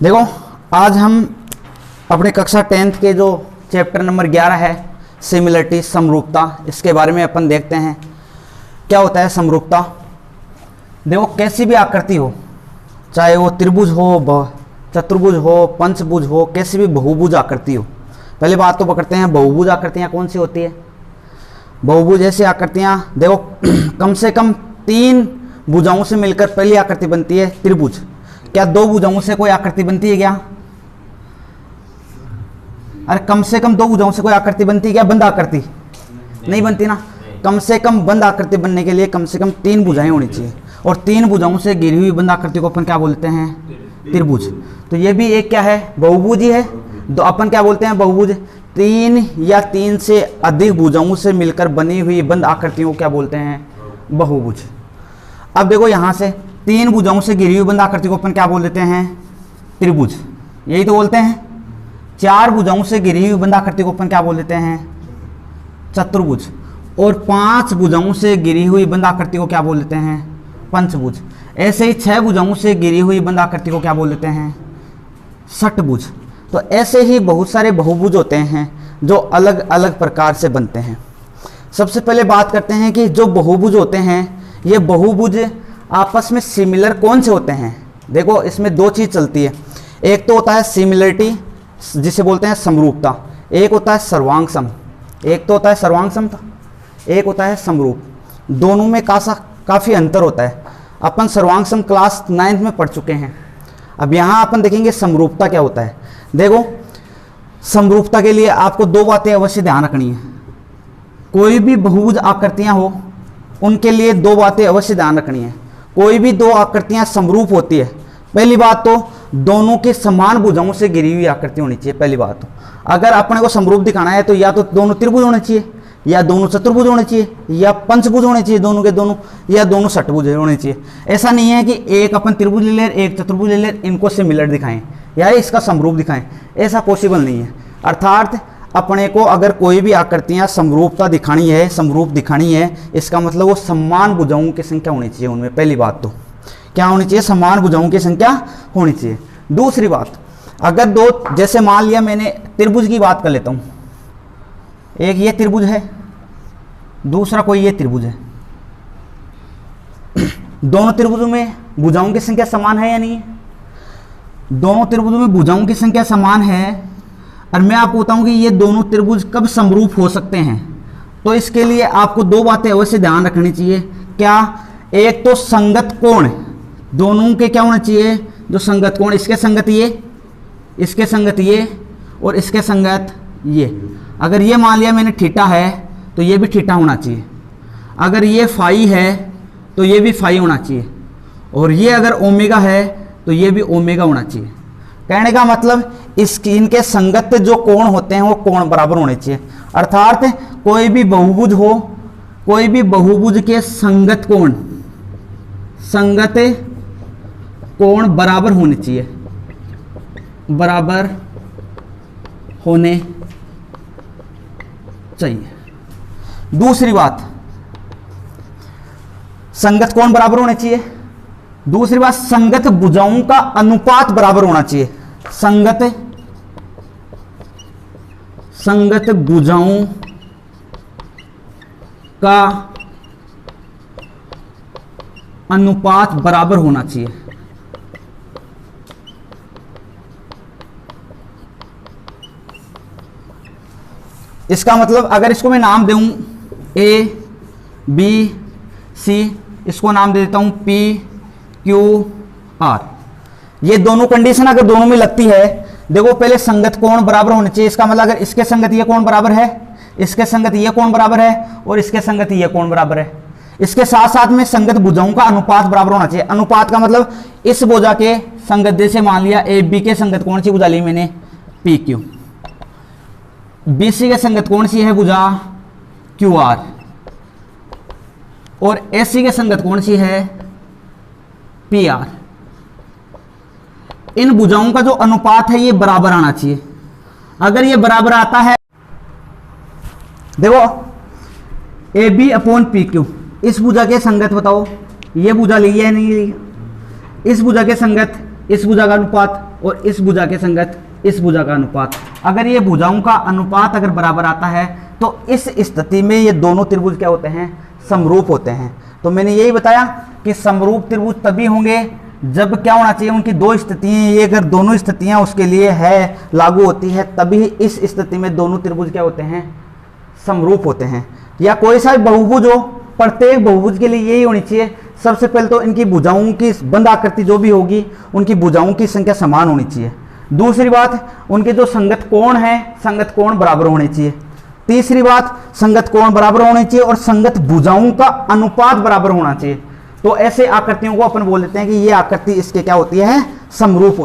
देखो आज हम अपने कक्षा 10th के जो चैप्टर नंबर 11 है सिमिलरिटी समरूपता, इसके बारे में अपन देखते हैं क्या होता है समरूपता। देखो कैसी भी आकृति हो, चाहे वो त्रिभुज हो, चतुर्भुज हो, पंचभुज हो, कैसी भी बहुभुज आकृति हो। पहले बात तो पकड़ते हैं बहुभुज आकृतियाँ कौन सी होती है। बहुभुज ऐसी आकृतियाँ देखो कम से कम 3 भुजाओं से मिलकर पहली आकृति बनती है त्रिभुज। क्या 2 भुजाओं से कोई आकृति बनती है क्या? अरे कम से कम 2 भुजाओं से कोई आकृति बनती है क्या? बंद आकृति नहीं बनती ना। कम से कम बंद आकृति बनने के लिए कम से कम 3 भुजाएं होनी चाहिए, और 3 भुजाओं से घिरी हुई बंद आकृति को अपन क्या बोलते हैं? त्रिभुज। तो ये भी एक क्या है? बहुभुज ही है। तो अपन क्या बोलते हैं? बहुभुज। 3 या 3 से अधिक भुजाओं से मिलकर बनी हुई बंद आकृतियों को क्या बोलते हैं? बहुभुज। अब देखो यहाँ से 3 भुजाओं से घिरी हुई बंद आकृति को अपन क्या बोल देते हैं? त्रिभुज। यही तो बोलते हैं। 4 भुजाओं से घिरी हुई बंद आकृति को अपन क्या बोल देते हैं? चतुर्भुज। और 5 भुजाओं से घिरी हुई बंद आकृति को क्या बोल देते हैं? पंचभुज। ऐसे ही 6 भुजाओं से घिरी हुई बंद आकृति को क्या बोल देते हैं? षटभुज। तो ऐसे ही बहुत सारे बहुभुज होते हैं जो अलग अलग प्रकार से बनते हैं। सबसे पहले बात करते हैं कि जो बहुभुज होते हैं ये बहुभुज आपस में सिमिलर कौन से होते हैं। देखो इसमें 2 चीज़ चलती है। एक तो होता है सिमिलरिटी जिसे बोलते हैं समरूपता, एक होता है सर्वांग सम। एक तो होता है सर्वांग सम, एक होता है समरूप। दोनों में काफ़ी अंतर होता है। अपन सर्वांग सम क्लास 9th में पढ़ चुके हैं। अब यहाँ अपन देखेंगे समरूपता क्या होता है। देखो समरूपता के लिए आपको 2 बातें अवश्य ध्यान रखनी है। कोई भी बहुभुज आकृतियाँ हो उनके लिए 2 बातें अवश्य ध्यान रखनी है। कोई भी 2 आकृतियाँ समरूप होती है, पहली बात तो दोनों के समान भुजाओं से घिरी हुई आकृति होनी चाहिए। पहली बात तो अगर अपने को समरूप दिखाना है तो या तो दोनों त्रिभुज होने चाहिए, या दोनों चतुर्भुज होने चाहिए, या पंचभुज होने चाहिए दोनों के दोनों, या दोनों षटभुज होने चाहिए। ऐसा नहीं है कि एक अपन त्रिभुज ले लें, एक चतुर्भुज ले लें, इनको सिमिलर दिखाएं या इसका समरूप दिखाएं, ऐसा पॉसिबल नहीं है। अर्थात अपने को अगर कोई भी आकृतियाँ समरूपता दिखानी है, समरूप दिखानी है, इसका मतलब वो समान भुजाओं की संख्या होनी चाहिए उनमें। पहली बात तो क्या होनी चाहिए? समान भुजाओं की संख्या होनी चाहिए। दूसरी बात, अगर 2 जैसे मान लिया मैंने त्रिभुज की बात कर लेता हूँ, एक ये त्रिभुज है, दूसरा कोई ये त्रिभुज है। दोनों त्रिभुजों में भुजाओं की संख्या समान है या नहीं है? दोनों त्रिभुजों में भुजाओं की संख्या समान है। और मैं आपको बताऊं कि ये दोनों त्रिभुज कब समरूप हो सकते हैं। तो इसके लिए आपको 2 बातें अवश्य ध्यान रखनी चाहिए। क्या? एक तो संगत कोण, दोनों के क्या होना चाहिए? जो संगत कोण, इसके संगत ये, इसके संगत ये, और इसके संगत ये। अगर ये मान लिया मैंने थीटा है तो ये भी थीटा होना चाहिए। अगर ये फाई है तो ये भी फाई होना चाहिए, और ये अगर ओमेगा है तो ये भी ओमेगा होना चाहिए। कहने का मतलब इनके संगत जो कोण होते हैं वो कोण बराबर होने चाहिए। अर्थात कोई भी बहुभुज हो, कोई भी बहुभुज के संगत कोण बराबर होने चाहिए, बराबर होने चाहिए। दूसरी बात, संगत कोण बराबर होने चाहिए। दूसरी बात, संगत भुजाओं का अनुपात बराबर होना चाहिए। संगत भुजाओं का अनुपात बराबर होना चाहिए। इसका मतलब अगर इसको मैं नाम दूं A, B, C, इसको नाम दे देता हूं P, Q, R। ये दोनों कंडीशन अगर दोनों में लगती है, देखो पहले संगत कोण बराबर होने चाहिए। इसका मतलब अगर इसके संगत ये कोण बराबर है, इसके संगत ये कोण बराबर है, और इसके संगत ये कोण बराबर है। इसके साथ साथ में संगत भुजाओं का अनुपात बराबर होना चाहिए। अनुपात का मतलब इस भुजा के संगत, जैसे मान लिया AB के संगत कौन सी भुजा ली मैंने? PQ। BC के संगत कौन सी है भुजा? QR। और AC के संगत कौन सी है? PR। इन भुजाओं का जो अनुपात है ये बराबर आना चाहिए। अगर ये बराबर आता है, देखो AB अपॉन PQ, इस भुजा के संगत बताओ, ये भुजा ली है नहीं ली? इस भुजा के संगत इस भुजा का अनुपात और इस भुजा के संगत इस भुजा का अनुपात। अगर ये भुजाओं का अनुपात अगर बराबर आता है तो इस स्थिति में ये दोनों त्रिभुज क्या होते हैं, समरूप होते हैं। तो मैंने यही बताया कि समरूप त्रिभुज तभी होंगे जब क्या होना चाहिए, उनकी दो स्थितियां, ये अगर दोनों स्थितियां उसके लिए है लागू होती है तभी इस स्थिति में दोनों त्रिभुज क्या होते हैं, समरूप होते हैं। या कोई सा बहुभुज हो, प्रत्येक बहुभुज के लिए यही होनी चाहिए, सबसे पहले तो इनकी भुजाओं की बंद आकृति जो भी होगी उनकी भुजाओं की संख्या समान होनी चाहिए। दूसरी बात, उनके जो संगत कोण है, संगत कोण बराबर होने चाहिए। तीसरी बात, संगत कोण बराबर होने चाहिए और संगत भुजाओं का अनुपात बराबर होना चाहिए। तो ऐसे आकृतियों को अपन बोल देते हैं कि ये आकृति इसके क्या होती है, समरूप।